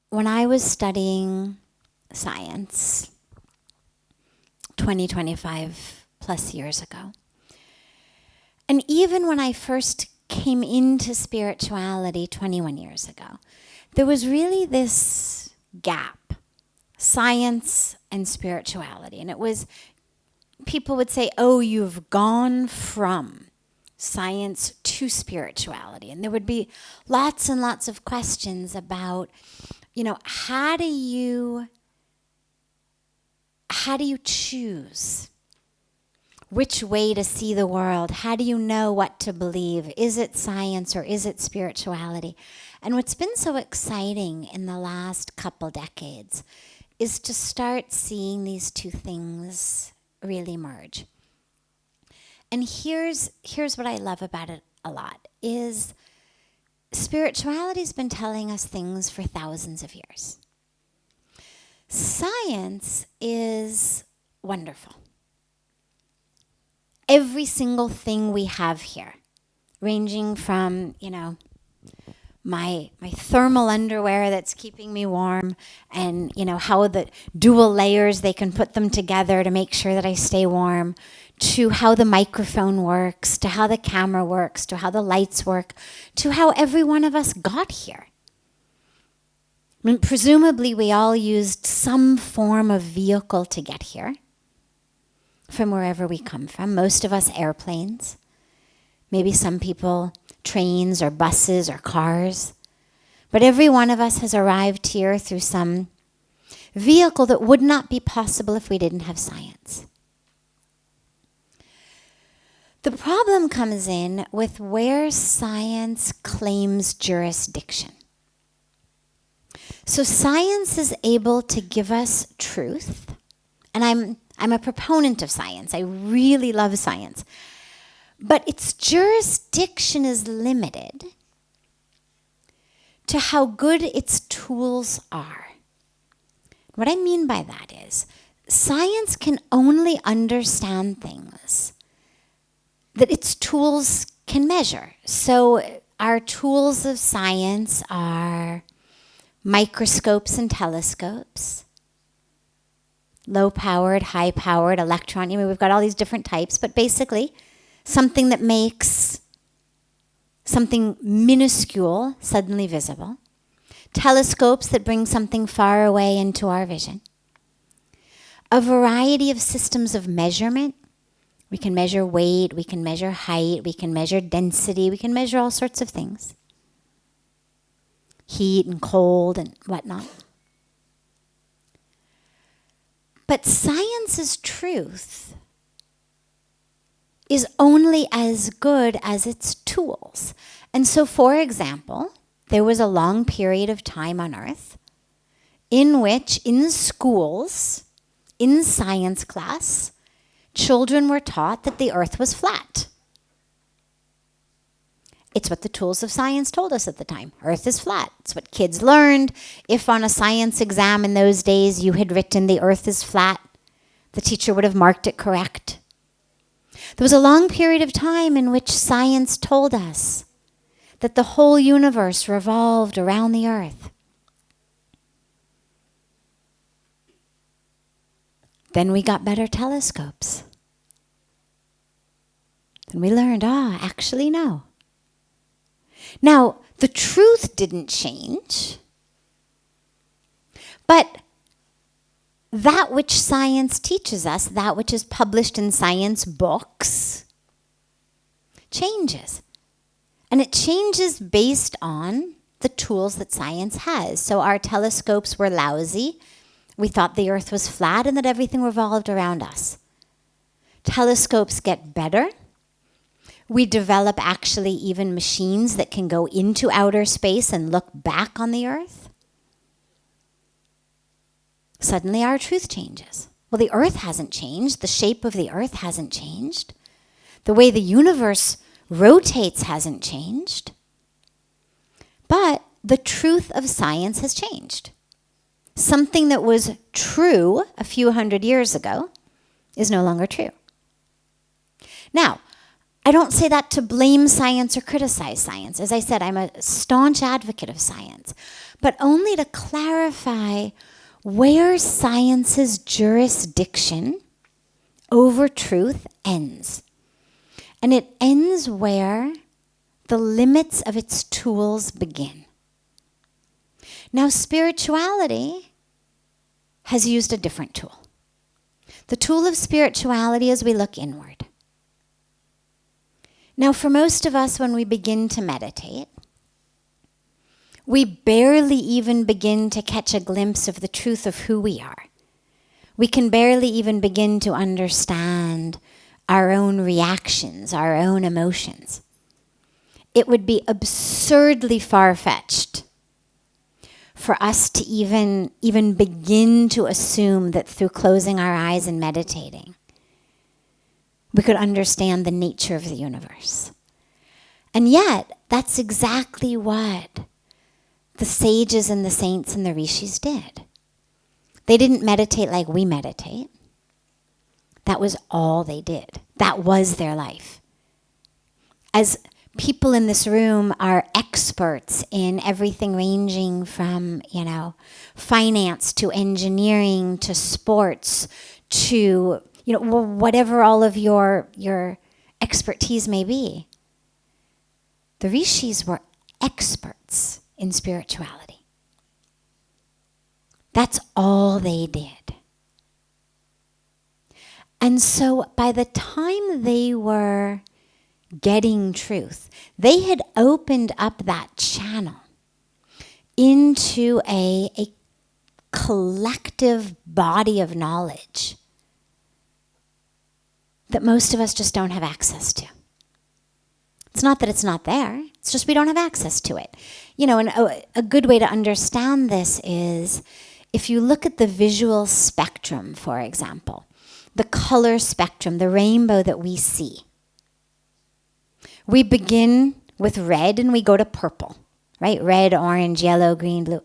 when I was studying science 25 plus years ago, and even when I first came into spirituality 21 years ago, there was really this gap, science and spirituality. And it was, people would say, oh, you've gone from science to spirituality. And there would be lots and lots of questions about, how do you choose which way to see the world? How do you know what to believe? Is it science or is it spirituality? And what's been so exciting in the last couple decades is to start seeing these two things really merge. And here's what I love about it a lot, is spirituality's been telling us things for thousands of years. Science is wonderful. Every single thing we have here, ranging from, my thermal underwear that's keeping me warm, and, how the dual layers, they can put them together to make sure that I stay warm, to how the microphone works, to how the camera works, to how the lights work, to how every one of us got here. I mean, presumably we all used some form of vehicle to get here from wherever we come from. Most of us airplanes. Maybe some people trains or buses or cars. But every one of us has arrived here through some vehicle that would not be possible if we didn't have science. The problem comes in with where science claims jurisdiction. So science is able to give us truth, and I'm a proponent of science. I really love science. But its jurisdiction is limited to how good its tools are. What I mean by that is, science can only understand things that its tools can measure. So our tools of science are microscopes and telescopes, low-powered, high-powered, electron. We've got all these different types, but basically something that makes something minuscule suddenly visible. Telescopes that bring something far away into our vision. A variety of systems of measurement. We can measure weight, we can measure height, we can measure density, we can measure all sorts of things. Heat and cold and whatnot. But science's truth is only as good as its tools. And so, for example, there was a long period of time on Earth in which, in schools, in science class, children were taught that the Earth was flat. It's what the tools of science told us at the time. Earth is flat. It's what kids learned. If on a science exam in those days you had written the Earth is flat, the teacher would have marked it correct. There was a long period of time in which science told us that the whole universe revolved around the Earth. Then we got better telescopes. And we learned, actually no. Now, the truth didn't change, but that which science teaches us, that which is published in science books, changes. And it changes based on the tools that science has. So our telescopes were lousy. We thought the Earth was flat and that everything revolved around us. Telescopes get better. We develop actually even machines that can go into outer space and look back on the Earth. Suddenly our truth changes. Well, the Earth hasn't changed. The shape of the Earth hasn't changed. The way the universe rotates hasn't changed. But the truth of science has changed. Something that was true a few hundred years ago is no longer true. Now, I don't say that to blame science or criticize science. As I said, I'm a staunch advocate of science, but only to clarify where science's jurisdiction over truth ends. And it ends where the limits of its tools begin. Now, spirituality has used a different tool. The tool of spirituality is we look inward. Now, for most of us, when we begin to meditate, we barely even begin to catch a glimpse of the truth of who we are. We can barely even begin to understand our own reactions, our own emotions. It would be absurdly far-fetched for us to even begin to assume that through closing our eyes and meditating, we could understand the nature of the universe. And yet, that's exactly what the sages and the saints and the rishis did. They didn't meditate like we meditate. That was all they did. That was their life. As people in this room are experts in everything ranging from, finance to engineering to sports to, whatever all of your expertise may be. The rishis were experts in spirituality. That's all they did. And so by the time they were getting truth, they had opened up that channel into a collective body of knowledge that most of us just don't have access to. It's not that it's not there, it's just we don't have access to it. And a good way to understand this is if you look at the visual spectrum, for example, the color spectrum, the rainbow that we see. We begin with red and we go to purple, right? Red, orange, yellow, green, blue.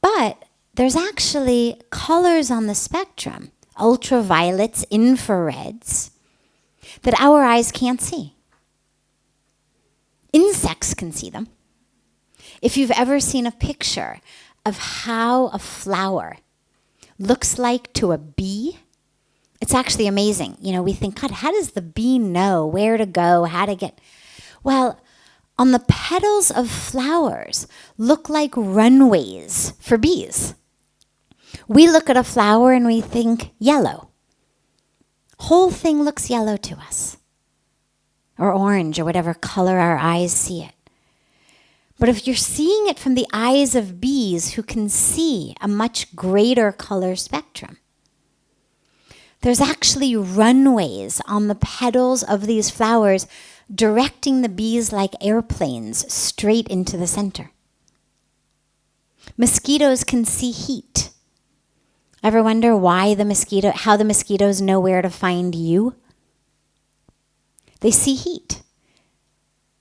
But there's actually colors on the spectrum, ultraviolets, infrareds, that our eyes can't see. Insects can see them. If you've ever seen a picture of how a flower looks like to a bee, it's actually amazing. We think, God, how does the bee know where to go, how to get... Well, on the petals of flowers look like runways for bees. We look at a flower and we think yellow. Whole thing looks yellow to us. Or orange, or whatever color our eyes see it. But if you're seeing it from the eyes of bees who can see a much greater color spectrum, there's actually runways on the petals of these flowers directing the bees like airplanes straight into the center. Mosquitoes can see heat. Ever wonder how the mosquitoes know where to find you? They see heat.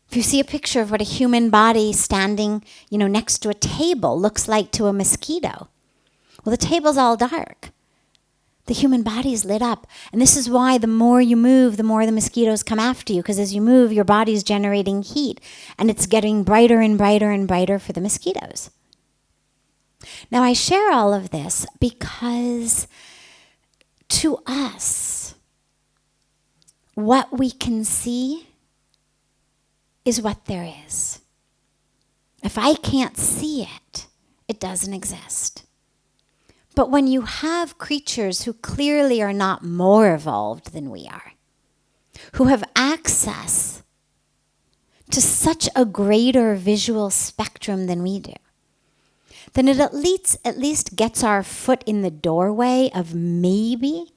If you see a picture of what a human body standing, next to a table looks like to a mosquito, well, the table's all dark. The human body is lit up. And this is why the more you move, the more the mosquitoes come after you, because as you move, your body's generating heat, and it's getting brighter and brighter and brighter for the mosquitoes. Now, I share all of this because to us, what we can see is what there is. If I can't see it, it doesn't exist. But when you have creatures who clearly are not more evolved than we are, who have access to such a greater visual spectrum than we do, then it at least gets our foot in the doorway of maybe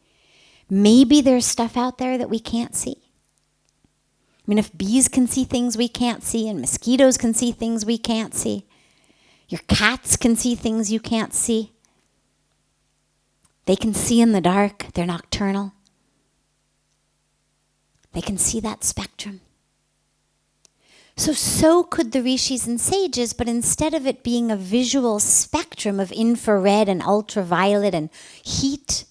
there's stuff out there that we can't see. I mean, if bees can see things we can't see, and mosquitoes can see things we can't see, your cats can see things you can't see. They can see in the dark. They're nocturnal. They can see that spectrum. So could the rishis and sages, but instead of it being a visual spectrum of infrared and ultraviolet and heat,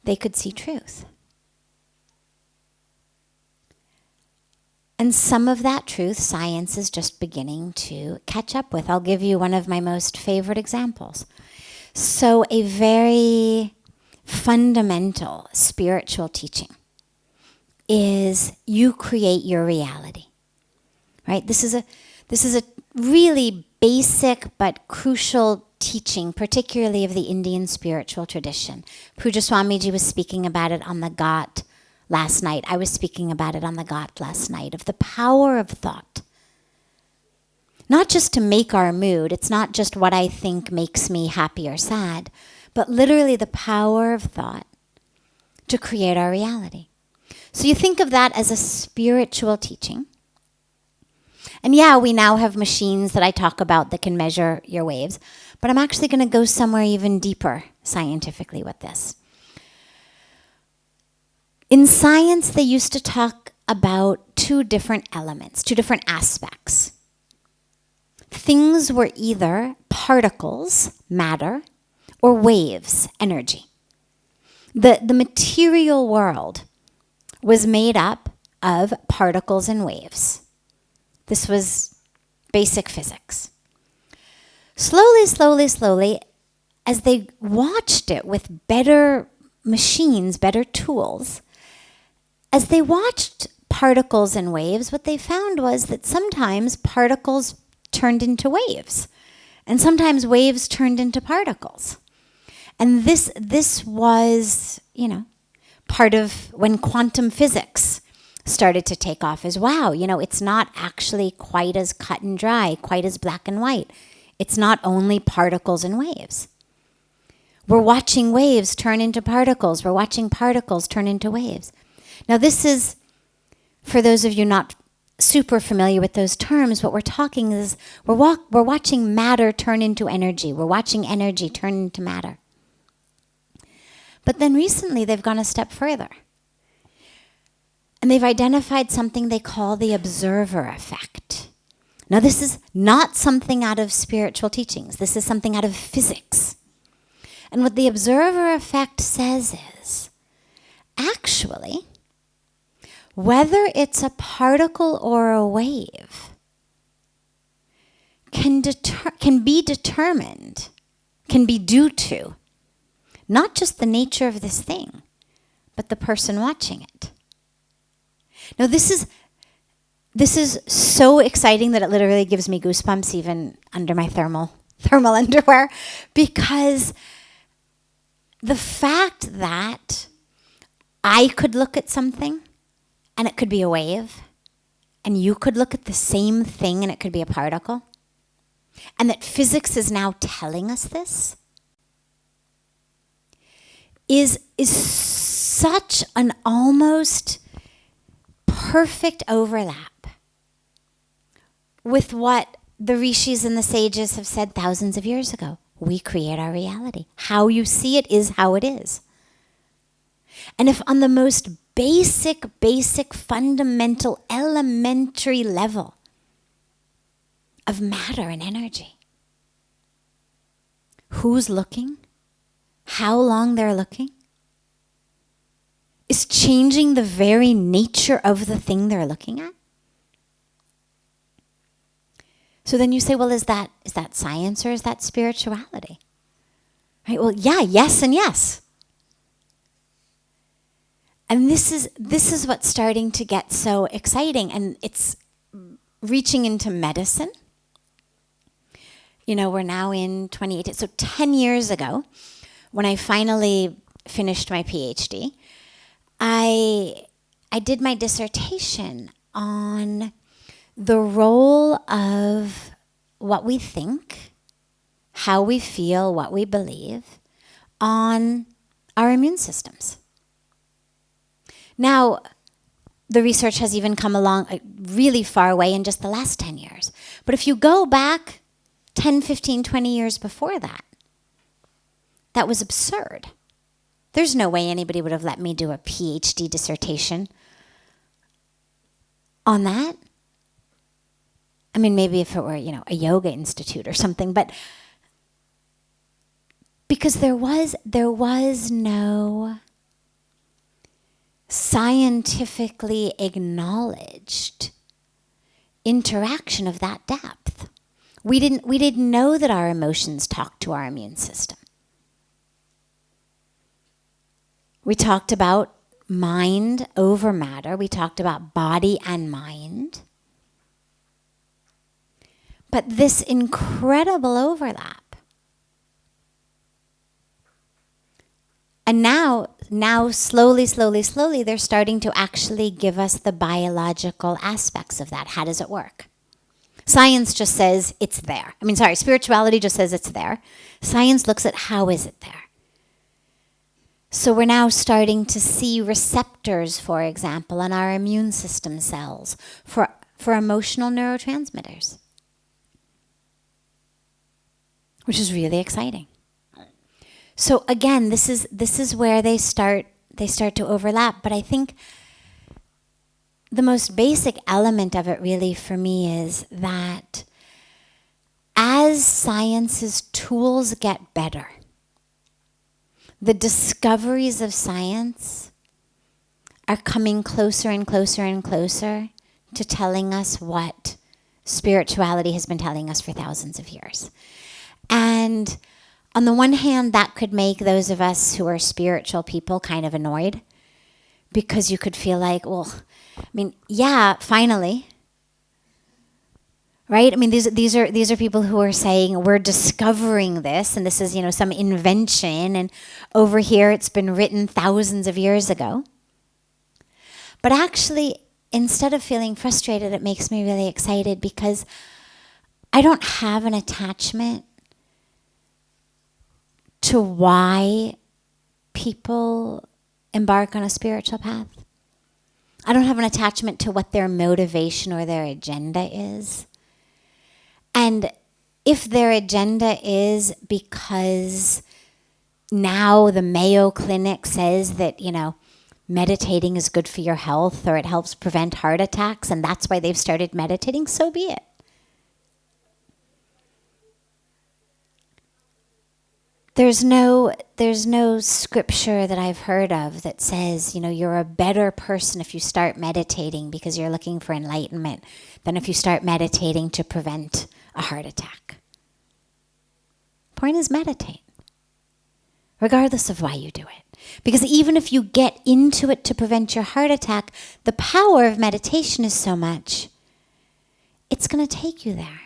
they could see truth. And some of that truth science is just beginning to catch up with. I'll give you one of my most favorite examples. So a very fundamental spiritual teaching is you create your reality. Right? This is a really basic but crucial teaching, particularly of the Indian spiritual tradition. Puja Swamiji was speaking about it on the Ghat last night. I was speaking about it on the Ghat last night, of the power of thought. Not just to make our mood, it's not just what I think makes me happy or sad, but literally the power of thought to create our reality. So you think of that as a spiritual teaching. And yeah, we now have machines that I talk about that can measure your waves, but I'm actually going to go somewhere even deeper scientifically with this. In science, they used to talk about two different elements, two different aspects. Things were either particles, matter, or waves, energy. The material world was made up of particles and waves. This was basic physics. Slowly, as they watched it with better machines, better tools, as they watched particles and waves, what they found was that sometimes particles turned into waves, and sometimes waves turned into particles. And this was, part of when quantum physics started to take off as, wow, it's not actually quite as cut and dry, quite as black and white. It's not only particles and waves. We're watching waves turn into particles. We're watching particles turn into waves. Now this is, for those of you not super familiar with those terms, what we're talking is we're watching matter turn into energy. We're watching energy turn into matter. But then recently they've gone a step further. And they've identified something they call the observer effect. Now this is not something out of spiritual teachings. This is something out of physics. And what the observer effect says is, actually, whether it's a particle or a wave can be determined, can be due to, not just the nature of this thing, but the person watching it. Now this is so exciting that it literally gives me goosebumps even under my thermal underwear, because the fact that I could look at something and it could be a wave, and you could look at the same thing and it could be a particle, and that physics is now telling us this, is such an almost perfect overlap with what the rishis and the sages have said thousands of years ago. We create our reality. How you see it is how it is. And if on the most basic, fundamental, elementary level of matter and energy, who's looking, how long they're looking, is changing the very nature of the thing they're looking at. So then you say, well, is that science or is that spirituality? Right? Well, yeah, yes, and yes. And this is what's starting to get so exciting, and it's reaching into medicine. We're now in 2018. So 10 years ago, when I finally finished my PhD, I did my dissertation on the role of what we think, how we feel, what we believe on our immune systems. Now, the research has even come along a really far way in just the last 10 years. But if you go back 10, 15, 20 years before that, that was absurd. There's no way anybody would have let me do a PhD dissertation on that. I mean, maybe if it were, a yoga institute or something, but because there was no scientifically acknowledged interaction of that depth. We didn't know that our emotions talk to our immune system. We talked about mind over matter. We talked about body and mind. But this incredible overlap. And now slowly, they're starting to actually give us the biological aspects of that. How does it work? Science just says it's there. Spirituality just says it's there. Science looks at how is it there. So we're now starting to see receptors, for example, on our immune system cells for emotional neurotransmitters, which is really exciting. So again, this is where they start to overlap. But I think the most basic element of it really for me is that as science's tools get better, the discoveries of science are coming closer and closer and closer to telling us what spirituality has been telling us for thousands of years. And on the one hand, that could make those of us who are spiritual people kind of annoyed, because you could feel like, yeah, finally. Right? These are people who are saying we're discovering this, and this is, some invention, and over here it's been written thousands of years ago. But actually, instead of feeling frustrated, it makes me really excited, because I don't have an attachment to why people embark on a spiritual path. I don't have an attachment to what their motivation or their agenda is. And if their agenda is because now the Mayo Clinic says that, meditating is good for your health, or it helps prevent heart attacks, and that's why they've started meditating, so be it. There's no scripture that I've heard of that says, you're a better person if you start meditating because you're looking for enlightenment than if you start meditating to prevent a heart attack. Point is, meditate, regardless of why you do it. Because even if you get into it to prevent your heart attack, the power of meditation is so much, it's going to take you there.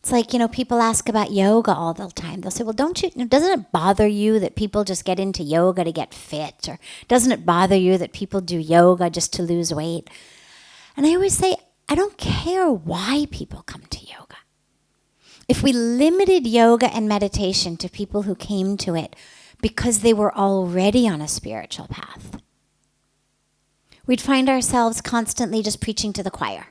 It's like, people ask about yoga all the time. They'll say, well, doesn't it bother you that people just get into yoga to get fit? Or doesn't it bother you that people do yoga just to lose weight? And I always say, I don't care why people come to yoga. If we limited yoga and meditation to people who came to it because they were already on a spiritual path, we'd find ourselves constantly just preaching to the choir.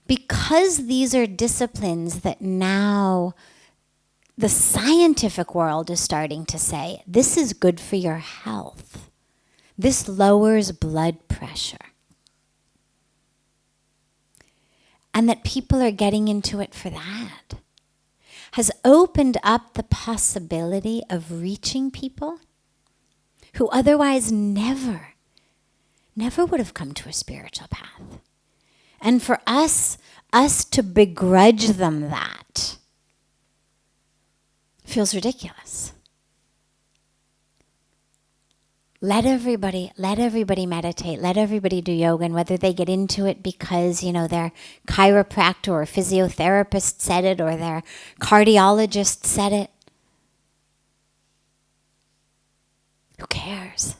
Because these are disciplines that now the scientific world is starting to say, this is good for your health. This lowers blood pressure. And that people are getting into it for that has opened up the possibility of reaching people who otherwise never would have come to a spiritual path. And for us to begrudge them that feels ridiculous. Let everybody meditate. Let everybody do yoga. And whether they get into it because, their chiropractor or physiotherapist said it, or their cardiologist said it, who cares?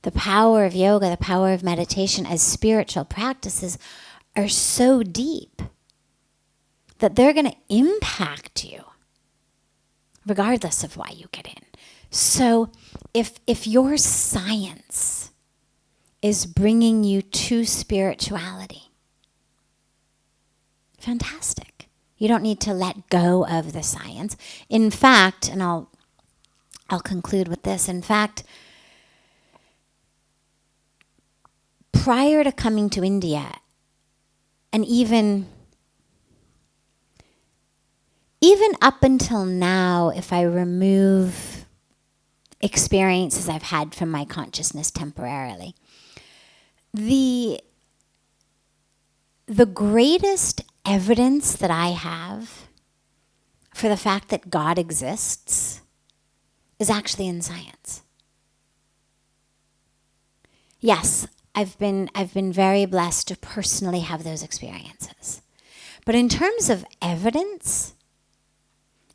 The power of yoga, the power of meditation as spiritual practices are so deep that they're going to impact you regardless of why you get in. So if your science is bringing you to spirituality, fantastic. You don't need to let go of the science. In fact, and I'll conclude with this. In fact, prior to coming to India, and even up until now, if I remove experiences I've had from my consciousness temporarily, the the greatest evidence that I have for the fact that God exists is actually in science. Yes, I've been very blessed to personally have those experiences. But in terms of evidence,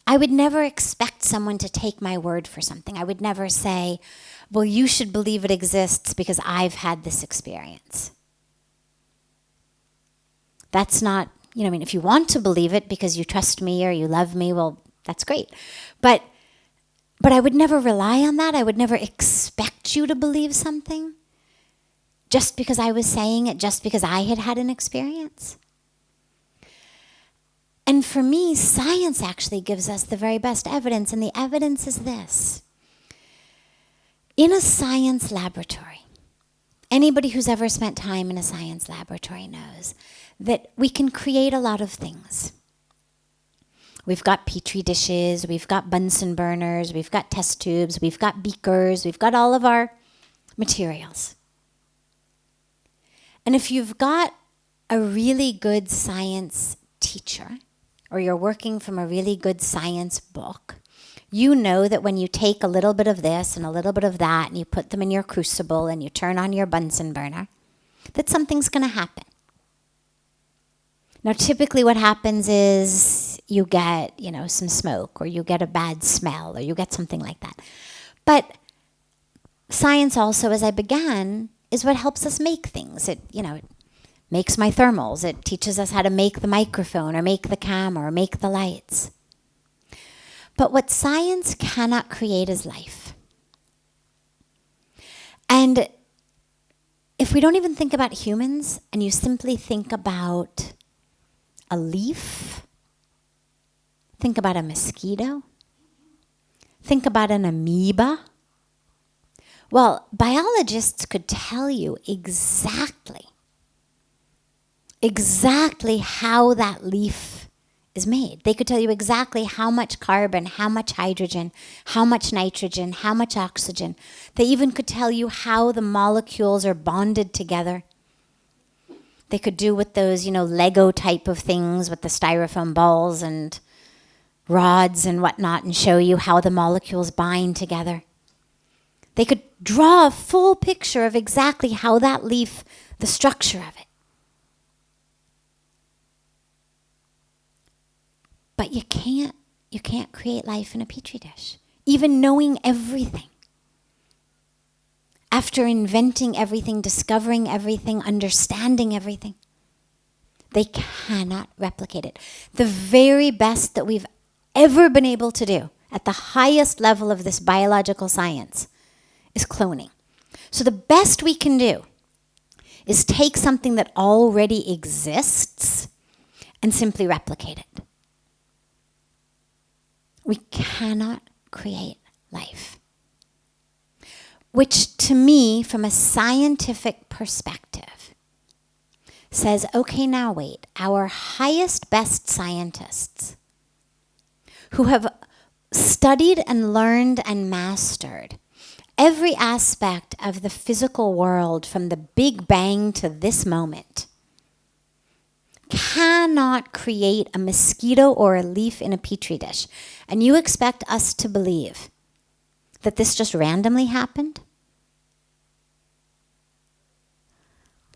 I would never expect someone to take my word for something. I would never say, well, you should believe it exists because I've had this experience. That's not, if you want to believe it because you trust me or you love me, well, that's great. But I would never rely on that. I would never expect you to believe something just because I was saying it, just because I had had an experience. And for me, science actually gives us the very best evidence, and the evidence is this. In a science laboratory, anybody who's ever spent time in a science laboratory knows that we can create a lot of things. We've got petri dishes, we've got Bunsen burners, we've got test tubes, we've got beakers, we've got all of our materials. And if you've got a really good science teacher, or you're working from a really good science book, you know that when you take a little bit of this and a little bit of that and you put them in your crucible and you turn on your Bunsen burner, that something's going to happen. Now, typically what happens is you get, some smoke, or you get a bad smell, or you get something like that. But science also, as I began, is what helps us make things. It makes my thermals. It teaches us how to make the microphone, or make the camera, or make the lights. But what science cannot create is life. And if we don't even think about humans, and you simply think about a leaf, think about a mosquito, think about an amoeba. Well, biologists could tell you exactly how that leaf is made. They could tell you exactly how much carbon, how much hydrogen, how much nitrogen, how much oxygen. They even could tell you how the molecules are bonded together. They could do with those, Lego type of things with the styrofoam balls and rods and whatnot, and show you how the molecules bind together. They could draw a full picture of exactly how that leaf, the structure of it. But you can't create life in a petri dish, even knowing everything. After inventing everything, discovering everything, understanding everything, they cannot replicate it. The very best that we've ever been able to do at the highest level of this biological science is cloning. So the best we can do is take something that already exists and simply replicate it. We cannot create life. Which to me, from a scientific perspective, says, okay, now wait, our highest, best scientists who have studied and learned and mastered every aspect of the physical world from the Big Bang to this moment cannot create a mosquito or a leaf in a petri dish. And you expect us to believe that this just randomly happened?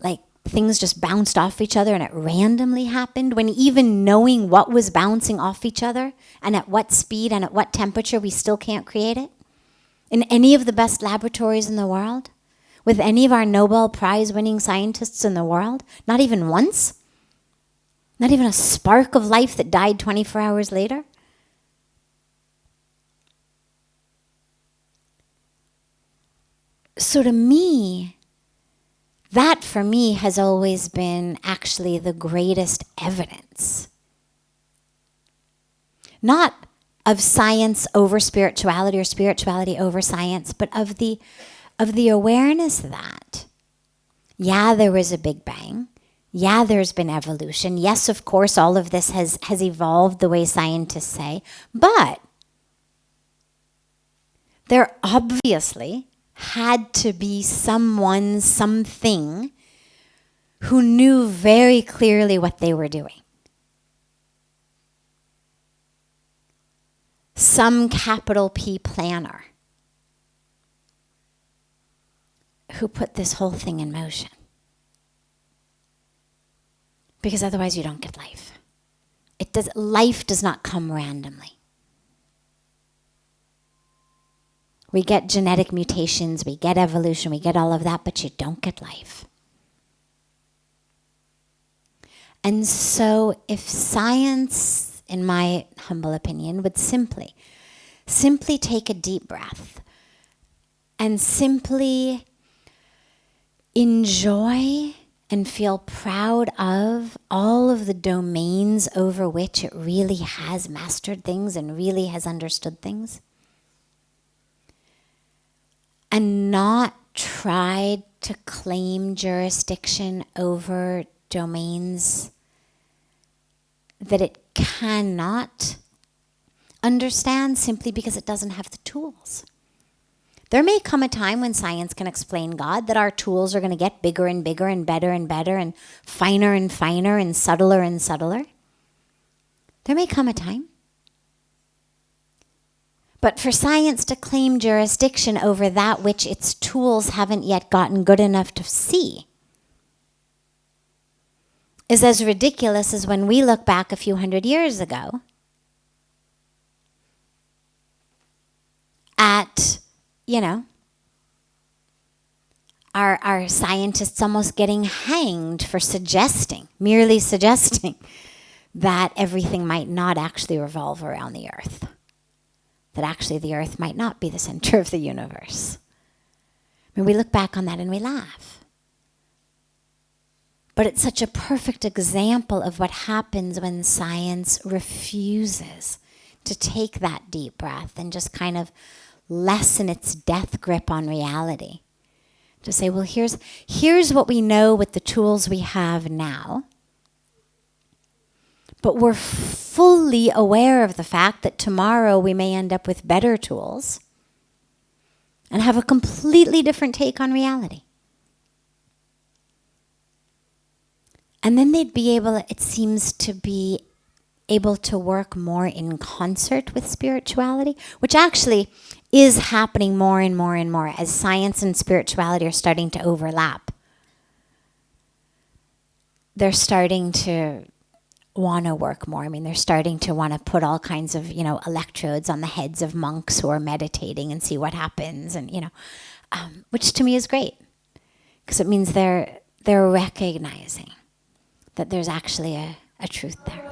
Like things just bounced off each other and it randomly happened, when even knowing what was bouncing off each other and at what speed and at what temperature, we still can't create it? In any of the best laboratories in the world? With any of our Nobel Prize winning scientists in the world? Not even once? Not even a spark of life that died 24 hours later? So to me, that for me has always been actually the greatest evidence. Not of science over spirituality or spirituality over science, but of the awareness that, yeah, there was a Big Bang. Yeah, there's been evolution. Yes, of course, all of this has evolved the way scientists say, but there obviously had to be someone, something who knew very clearly what they were doing. Some capital P planner who put this whole thing in motion. Because otherwise you don't get life. Life does not come randomly. We get genetic mutations, we get evolution, we get all of that, but you don't get life. And so if science, in my humble opinion, would simply take a deep breath and simply enjoy and feel proud of all of the domains over which it really has mastered things and really has understood things, and not tried to claim jurisdiction over domains that it cannot understand simply because it doesn't have the tools. There may come a time when science can explain God, that our tools are going to get bigger and bigger and better and finer and subtler and subtler. There may come a time. But for science to claim jurisdiction over that which its tools haven't yet gotten good enough to see is as ridiculous as when we look back a few hundred years ago at, our scientists almost getting hanged for merely suggesting that everything might not actually revolve around the earth. That actually the earth might not be the center of the universe. I mean, we look back on that and we laugh. But it's such a perfect example of what happens when science refuses to take that deep breath and just kind of lessen its death grip on reality. To say, well, here's what we know with the tools we have now. But we're fully aware of the fact that tomorrow we may end up with better tools and have a completely different take on reality. And then they'd be able, it seems to be able to work more in concert with spirituality, which actually is happening more and more and more as science and spirituality are starting to overlap. They're starting to want to work more. I mean, they're starting to want to put all kinds of, electrodes on the heads of monks who are meditating and see what happens, and, which to me is great, because it means they're recognizing that there's actually a truth there.